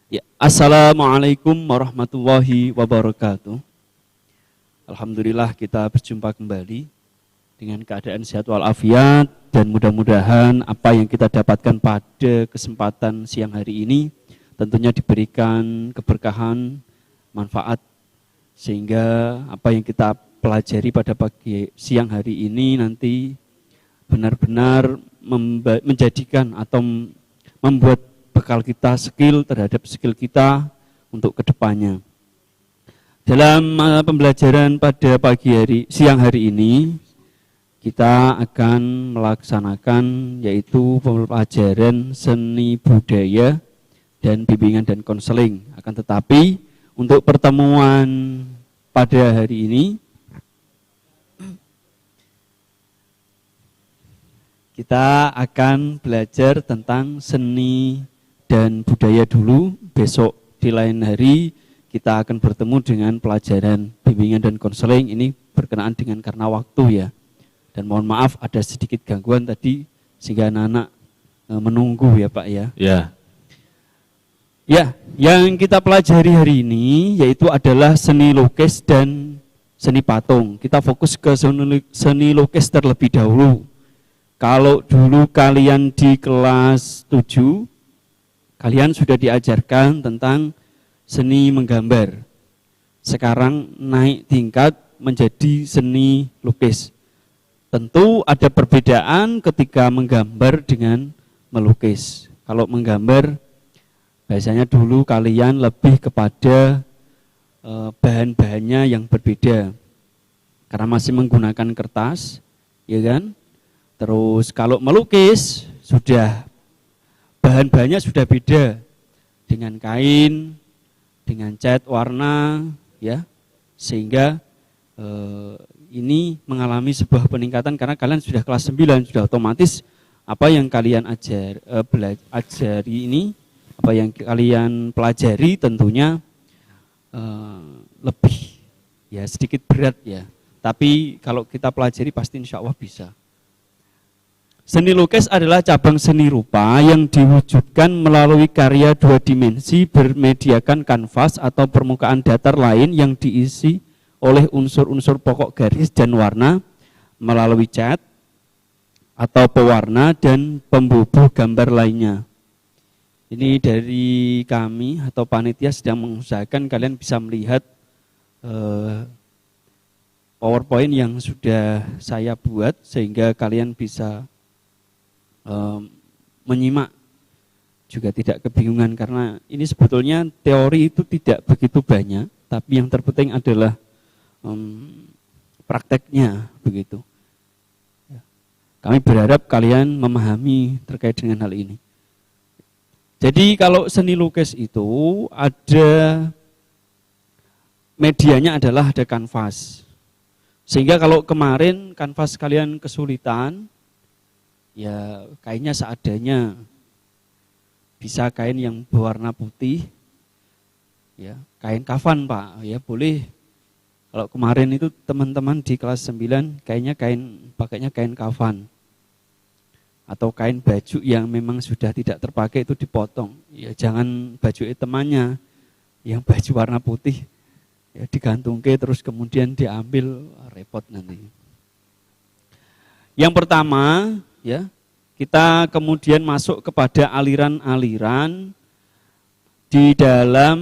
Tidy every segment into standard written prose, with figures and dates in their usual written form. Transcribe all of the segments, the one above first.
Ya, Assalamualaikum warahmatullahi wabarakatuh. Alhamdulillah kita berjumpa kembali dengan keadaan sehat walafiat dan mudah-mudahan apa yang kita dapatkan pada kesempatan siang hari ini tentunya diberikan keberkahan, manfaat sehingga apa yang kita pelajari pada pagi siang hari ini nanti benar-benar menjadikan atau membuat bekal kita, skill terhadap skill kita untuk kedepannya. Dalam pembelajaran pada siang hari ini, kita akan melaksanakan yaitu pembelajaran seni budaya dan bimbingan dan konseling. Akan tetapi untuk pertemuan pada hari ini, kita akan belajar tentang seni dan budaya dulu. Besok di lain hari kita akan bertemu dengan pelajaran bimbingan dan konseling. Ini berkenaan dengan karena waktu ya. Dan mohon maaf ada sedikit gangguan tadi sehingga anak-anak menunggu ya Pak ya. Ya. Ya, yang kita pelajari hari ini yaitu adalah seni lukis dan seni patung. Kita fokus ke seni lukis terlebih dahulu. Kalau dulu kalian di kelas 7, kalian sudah diajarkan tentang seni menggambar. Sekarang naik tingkat menjadi seni lukis. Tentu ada perbedaan ketika menggambar dengan melukis. Kalau menggambar, biasanya dulu kalian lebih kepada bahan-bahannya yang berbeda. Karena masih menggunakan kertas, ya kan? Terus kalau melukis, sudah bahan-bahannya sudah beda. Dengan kain, dengan cat warna, ya, sehingga ini mengalami sebuah peningkatan karena kalian sudah kelas 9, sudah otomatis apa yang kalian ajari ini, apa yang kalian pelajari tentunya lebih ya sedikit berat ya. Tapi kalau kita pelajari pasti insya Allah bisa. Seni lukis adalah cabang seni rupa yang diwujudkan melalui karya dua dimensi bermediakan kanvas atau permukaan datar lain yang diisi oleh unsur-unsur pokok garis dan warna melalui cat atau pewarna dan pembubuh gambar lainnya. Ini dari kami atau panitia sedang mengusahakan kalian bisa melihat PowerPoint yang sudah saya buat sehingga kalian bisa menyimak juga tidak kebingungan karena ini sebetulnya teori itu tidak begitu banyak, tapi yang terpenting adalah prakteknya begitu. Kami berharap kalian memahami terkait dengan hal ini. Jadi kalau seni lukis itu ada medianya adalah ada kanvas. Sehingga kalau kemarin kanvas kalian kesulitan, ya kainnya seadanya, bisa kain yang berwarna putih, ya kain kafan Pak, ya boleh. Kalau kemarin itu teman-teman di kelas 9 pakainya kain kafan, atau kain baju yang memang sudah tidak terpakai itu dipotong, ya jangan baju temannya yang baju warna putih, ya digantungke terus kemudian diambil, repot nanti. Yang pertama, ya, kita kemudian masuk kepada aliran-aliran di dalam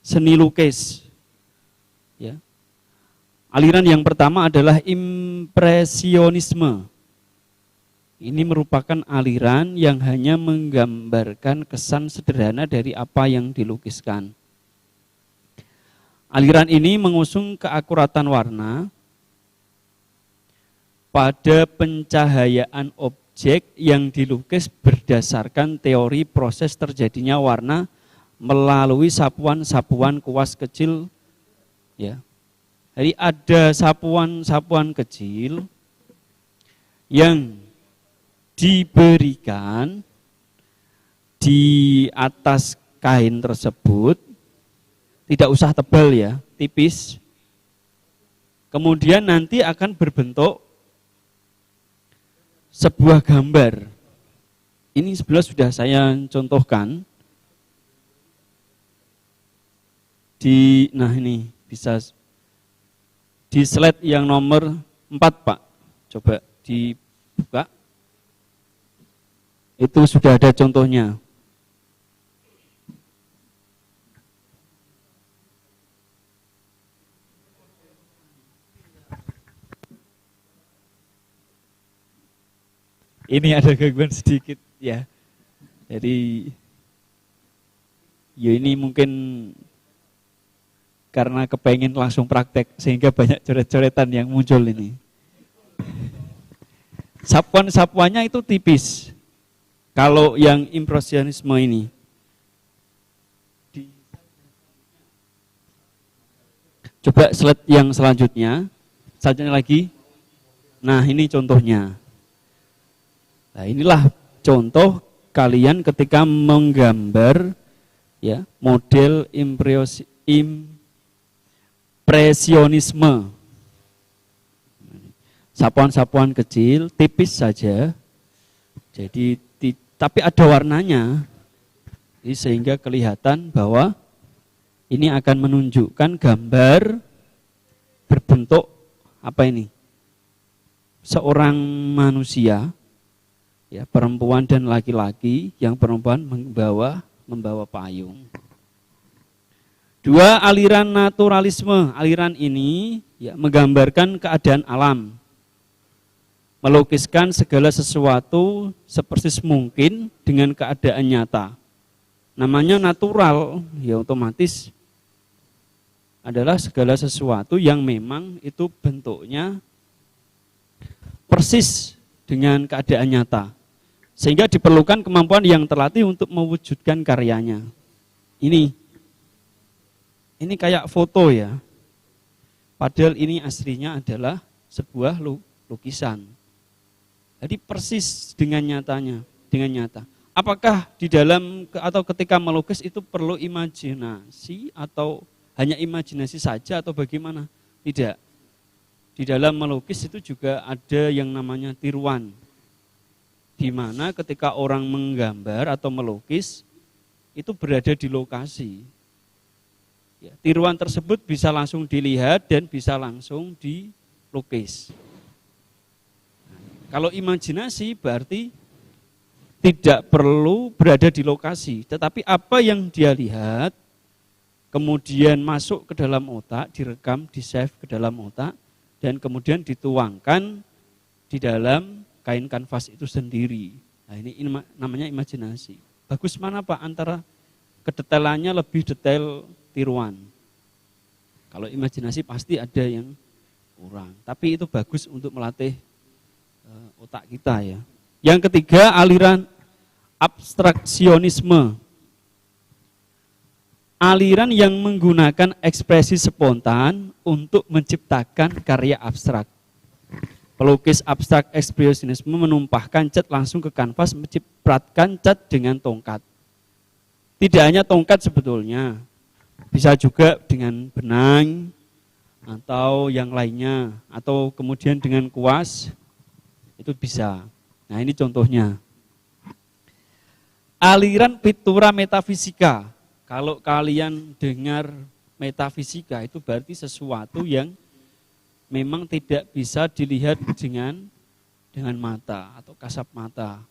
seni lukis. Ya. Aliran yang pertama adalah impresionisme. Ini merupakan aliran yang hanya menggambarkan kesan sederhana dari apa yang dilukiskan. Aliran ini mengusung keakuratan warna pada pencahayaan objek yang dilukis berdasarkan teori proses terjadinya warna melalui sapuan-sapuan kuas kecil. Ya. Jadi ada sapuan-sapuan kecil yang diberikan di atas kain tersebut, tidak usah tebal ya, tipis. Kemudian nanti akan berbentuk sebuah gambar. Ini sebelah sudah saya contohkan. Nah ini bisa di slide yang nomor 4 Pak, coba dibuka. Itu sudah ada contohnya. Ini ada gangguan sedikit ya. Jadi ya ini mungkin karena kepengen langsung praktek sehingga banyak coret-coretan yang muncul ini. Sapuannya itu tipis. Kalau yang impresionisme ini. Coba slide yang selanjutnya. Selanjutnya lagi. Nah, ini contohnya. Nah, inilah contoh kalian ketika menggambar ya, model impresionisme. Sapuan-sapuan kecil, tipis saja. Jadi tapi ada warnanya. Jadi, sehingga kelihatan bahwa ini akan menunjukkan gambar berbentuk apa ini? Seorang manusia, ya, perempuan dan laki-laki, yang perempuan membawa payung. 2, aliran naturalisme. Aliran ini ya, menggambarkan keadaan alam. Melukiskan segala sesuatu sepersis mungkin dengan keadaan nyata. Namanya natural, ya otomatis adalah segala sesuatu yang memang itu bentuknya persis dengan keadaan nyata. Sehingga diperlukan kemampuan yang terlatih untuk mewujudkan karyanya. Ini kayak foto ya. Padahal ini aslinya adalah sebuah lukisan. Jadi persis dengan nyata. Apakah di dalam atau ketika melukis itu perlu imajinasi atau hanya imajinasi saja atau bagaimana? Tidak. Di dalam melukis itu juga ada yang namanya tiruan. Di mana ketika orang menggambar atau melukis itu berada di lokasi. Ya, tiruan tersebut bisa langsung dilihat dan bisa langsung dilukis. Kalau imajinasi berarti tidak perlu berada di lokasi, tetapi apa yang dia lihat kemudian masuk ke dalam otak, direkam, di-save ke dalam otak, dan kemudian dituangkan di dalam kain kanvas itu sendiri. Nah, ini namanya imajinasi. Bagus mana Pak antara kedetailannya lebih detail tiruan? Kalau imajinasi pasti ada yang kurang, tapi itu bagus untuk melatih otak kita ya. Yang ketiga, aliran abstraksionisme. Aliran yang menggunakan ekspresi spontan untuk menciptakan karya abstrak. Pelukis abstrak ekspresionisme menumpahkan cat langsung ke kanvas, mencipratkan cat dengan tongkat. Tidak hanya tongkat sebetulnya, bisa juga dengan benang atau yang lainnya, atau kemudian dengan kuas. Itu bisa. Nah, ini contohnya. Aliran Pictura metafisika. Kalau kalian dengar metafisika itu berarti sesuatu yang memang tidak bisa dilihat dengan mata atau kasat mata.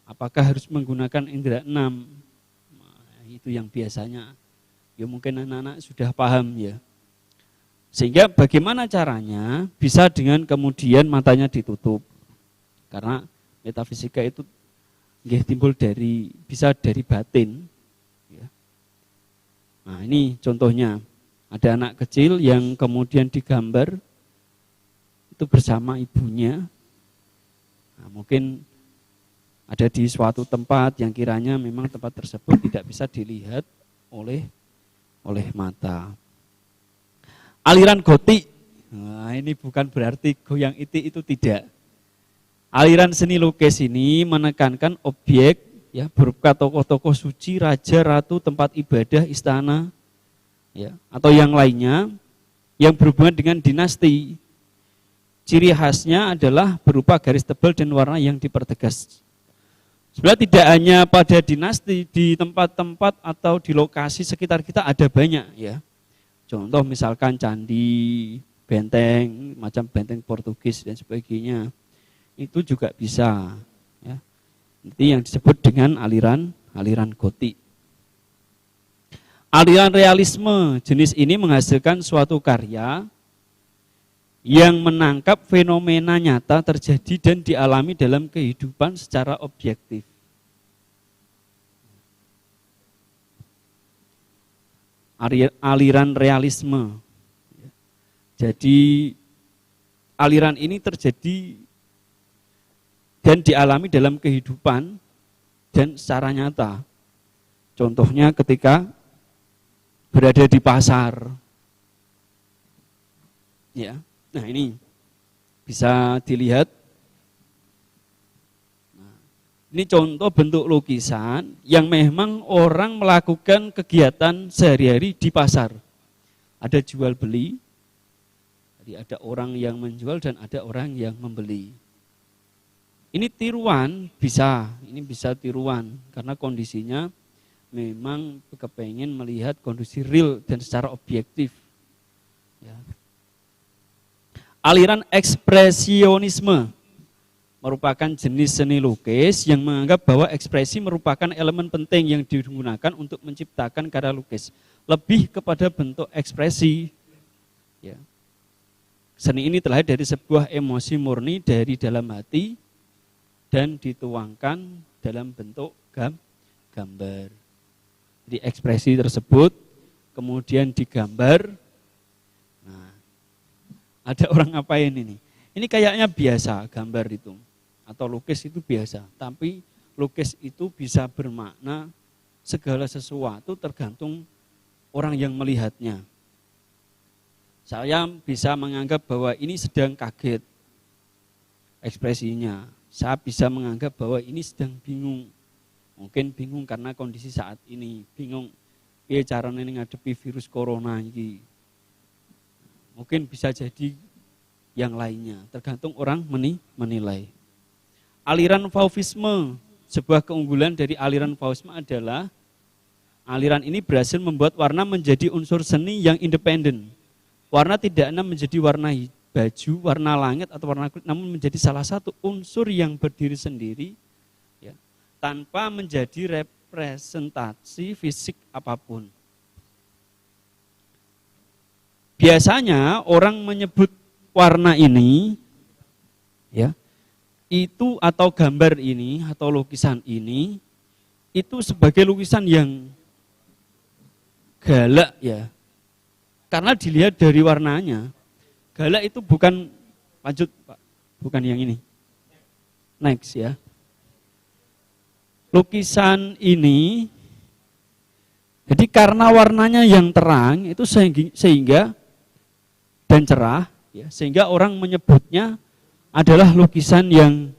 Apakah harus menggunakan indera 6? Nah, itu yang biasanya ya mungkin anak-anak sudah paham ya. Sehingga bagaimana caranya bisa dengan kemudian matanya ditutup. Karena metafisika itu timbul bisa dari batin. Ya. Nah, ini contohnya. Ada anak kecil yang kemudian digambar itu bersama ibunya. Nah, mungkin ada di suatu tempat yang kiranya memang tempat tersebut tidak bisa dilihat oleh mata. Aliran gotik, nah ini bukan berarti goyang itik, itu tidak. Aliran seni lukis ini menekankan objek ya, berupa tokoh-tokoh suci, raja, ratu, tempat ibadah, istana, ya, atau yang lainnya yang berhubungan dengan dinasti. Ciri khasnya adalah berupa garis tebal dan warna yang dipertegas. Sebenarnya tidak hanya pada dinasti, di tempat-tempat atau di lokasi sekitar kita ada banyak ya. Contoh misalkan candi, benteng, macam benteng Portugis dan sebagainya. Itu juga bisa ya. Itu yang disebut dengan aliran gotik. Aliran realisme jenis ini menghasilkan suatu karya yang menangkap fenomena nyata terjadi dan dialami dalam kehidupan secara objektif. Aliran realisme. Jadi aliran ini terjadi dan dialami dalam kehidupan dan secara nyata. Contohnya ketika berada di pasar. Ya. Nah, ini bisa dilihat. Nah, ini contoh bentuk lukisan yang memang orang melakukan kegiatan sehari-hari di pasar. Ada jual beli, jadi ada orang yang menjual dan ada orang yang membeli. Ini tiruan ini bisa tiruan karena kondisinya memang kepengen melihat kondisi real dan secara objektif. Ya. Aliran ekspresionisme merupakan jenis seni lukis yang menganggap bahwa ekspresi merupakan elemen penting yang digunakan untuk menciptakan karya lukis. Lebih kepada bentuk ekspresi. Ya. Seni ini terlahir dari sebuah emosi murni dari dalam hati dan dituangkan dalam bentuk gambar. Jadi ekspresi tersebut kemudian digambar. Nah, ada orang ngapain ini? Ini kayaknya biasa gambar itu atau lukis itu biasa, tapi lukis itu bisa bermakna segala sesuatu tergantung orang yang melihatnya. Saya bisa menganggap bahwa ini sedang kaget ekspresinya. Saya bisa menganggap bahwa ini sedang bingung. Mungkin bingung karena kondisi saat ini, bingung piye carane ngadepi virus corona iki. Mungkin bisa jadi yang lainnya, tergantung orang menilai. Aliran Fauvisme, sebuah keunggulan dari aliran Fauvisme adalah aliran ini berhasil membuat warna menjadi unsur seni yang independen. Warna tidak hanya menjadi warna baju, warna langit atau warna kulit, namun menjadi salah satu unsur yang berdiri sendiri, ya, tanpa menjadi representasi fisik apapun. Biasanya orang menyebut warna ini, ya, itu atau gambar ini atau lukisan ini itu sebagai lukisan yang galak, ya, karena dilihat dari warnanya. Galak itu bukan, lanjut Pak, bukan yang ini. Next ya. Lukisan ini, jadi karena warnanya yang terang itu sehingga dan cerah, ya, sehingga orang menyebutnya adalah lukisan yang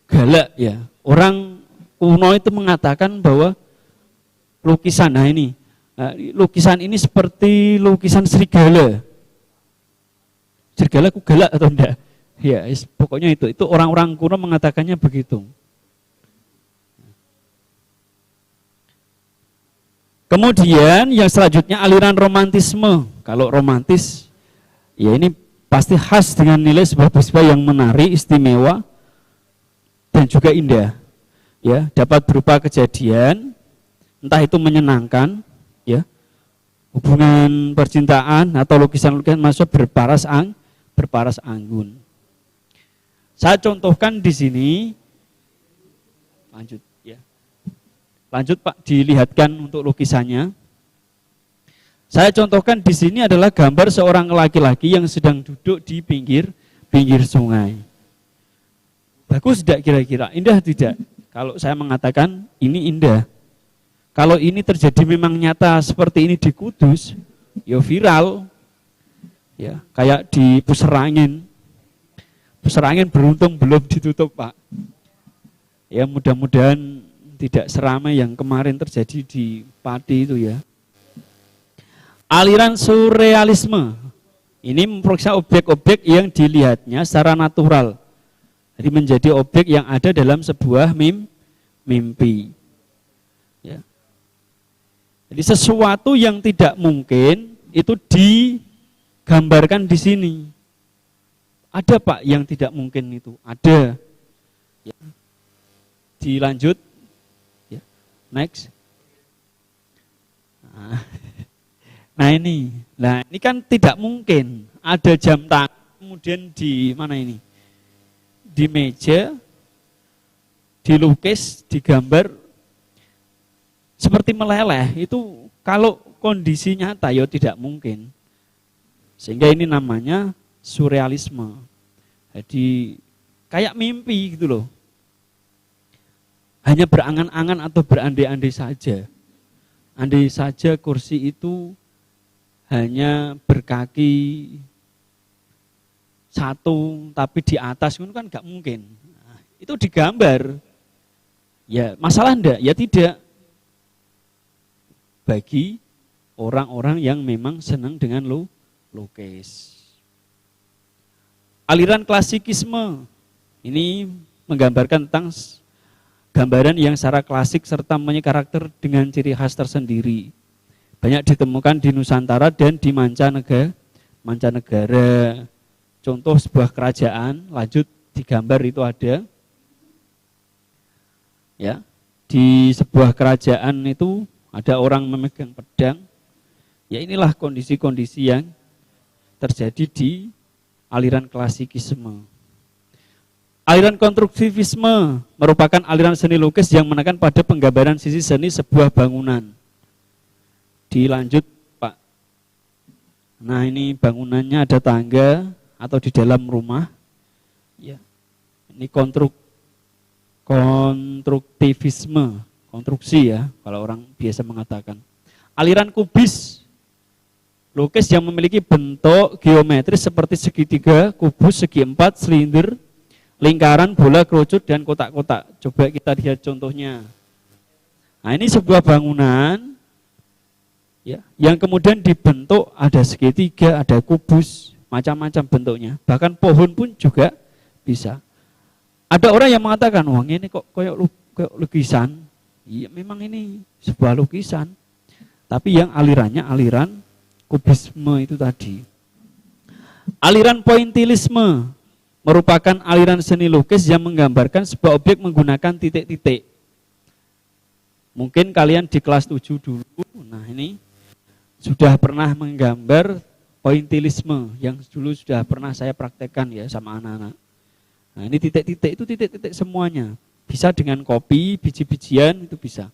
galak, ya. Orang kuno itu mengatakan bahwa lukisan, lukisan ini seperti lukisan serigala. Serigala ku galak atau enggak? Ya, pokoknya itu orang-orang kuno mengatakannya begitu. Kemudian yang selanjutnya aliran romantisme. Kalau romantis, ya ini pasti khas dengan nilai sebuah peristiwa yang menarik, istimewa, dan juga indah. Ya, dapat berupa kejadian, entah itu menyenangkan, ya, hubungan percintaan atau lukisan-lukisan masuk berparas anggun. Saya contohkan di sini, lanjut ya. Lanjut Pak, dilihatkan untuk lukisannya. Saya contohkan di sini adalah gambar seorang laki-laki yang sedang duduk di pinggir sungai. Bagus tidak kira-kira? Indah tidak? Kalau saya mengatakan ini indah. Kalau ini terjadi memang nyata seperti ini di Kudus, ya viral. Ya, kayak di Puserangin. Puserangin beruntung belum ditutup, Pak. Ya, mudah-mudahan tidak seramai yang kemarin terjadi di Pati itu ya. Aliran surrealisme. Ini memperiksa objek-objek yang dilihatnya secara natural. Jadi menjadi objek yang ada dalam sebuah mimpi. Ya. Jadi sesuatu yang tidak mungkin itu digambarkan di sini. Ada Pak yang tidak mungkin itu? Ada. Ya. Dilanjut. Ya. Next. Nah ini kan tidak mungkin. Ada jam tangan, kemudian di mana ini? Di meja, dilukis, digambar seperti meleleh. Itu kalau kondisi nyata ya tidak mungkin. Sehingga ini namanya surrealisme. Jadi kayak mimpi gitu loh. Hanya berangan-angan atau berandai-andai saja. Andai saja kursi itu hanya berkaki satu tapi di atas itu kan nggak mungkin. Nah, itu digambar. Ya masalah enggak? Ya tidak. Bagi orang-orang yang memang senang dengan lukis. Aliran klasikisme ini menggambarkan tentang gambaran yang secara klasik serta mempunyai karakter dengan ciri khas tersendiri. Banyak ditemukan di Nusantara dan di mancanegara. Contoh sebuah kerajaan, lanjut digambar itu ada. Ya, di sebuah kerajaan itu ada orang memegang pedang. Ya inilah kondisi-kondisi yang terjadi di aliran klasikisme. Aliran konstruktivisme merupakan aliran seni lukis yang menekan pada penggambaran sisi seni sebuah bangunan. Dilanjut Pak. Nah ini bangunannya ada tangga atau di dalam rumah. Ya. Ini konstruktivisme, konstruksi ya kalau orang biasa mengatakan. Aliran kubis, lukis yang memiliki bentuk geometris seperti segitiga, kubus, segi empat, silinder, lingkaran, bola, kerucut, dan kotak-kotak. Coba kita lihat contohnya. Nah ini sebuah bangunan ya, yang kemudian dibentuk ada segitiga, ada kubus, macam-macam bentuknya. Bahkan pohon pun juga bisa. Ada orang yang mengatakan, wah ini kok kayak lukisan. Iya memang ini sebuah lukisan. Tapi yang alirannya aliran kubisme itu tadi. Aliran pointilisme merupakan aliran seni lukis yang menggambarkan sebuah objek menggunakan titik-titik. Mungkin kalian di kelas 7 dulu, nah ini sudah pernah menggambar pointilisme yang dulu sudah pernah saya praktekkan ya sama anak-anak. Nah ini titik-titik itu titik-titik semuanya. Bisa dengan kopi, biji-bijian itu bisa.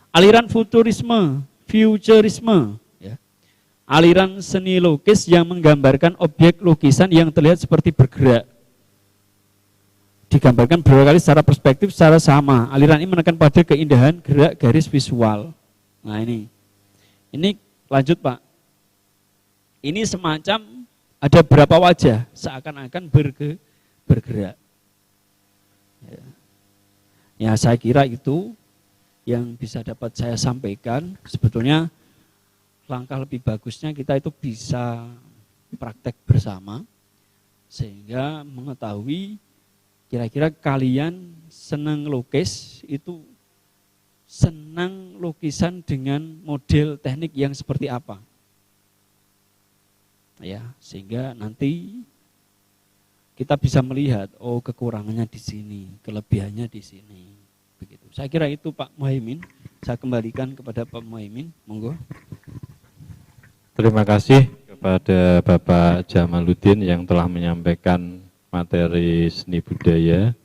Aliran futurisme, futurisme. Ya. Aliran seni lukis yang menggambarkan objek lukisan yang terlihat seperti bergerak. Digambarkan beberapa kali secara perspektif secara sama. Aliran ini menekan pada keindahan gerak garis visual. Nah ini lanjut Pak. Ini semacam ada berapa wajah seakan-akan bergerak. Ya saya kira itu yang bisa dapat saya sampaikan. Sebetulnya langkah lebih bagusnya kita itu bisa praktek bersama sehingga mengetahui kira-kira kalian senang lukis itu senang lukisan dengan model teknik yang seperti apa. Ya, sehingga nanti kita bisa melihat oh kekurangannya di sini, kelebihannya di sini. Begitu. Saya kira itu Pak Muhaimin. Saya kembalikan kepada Pak Muhaimin. Monggo. Terima kasih kepada Bapak Jamaluddin yang telah menyampaikan materi seni budaya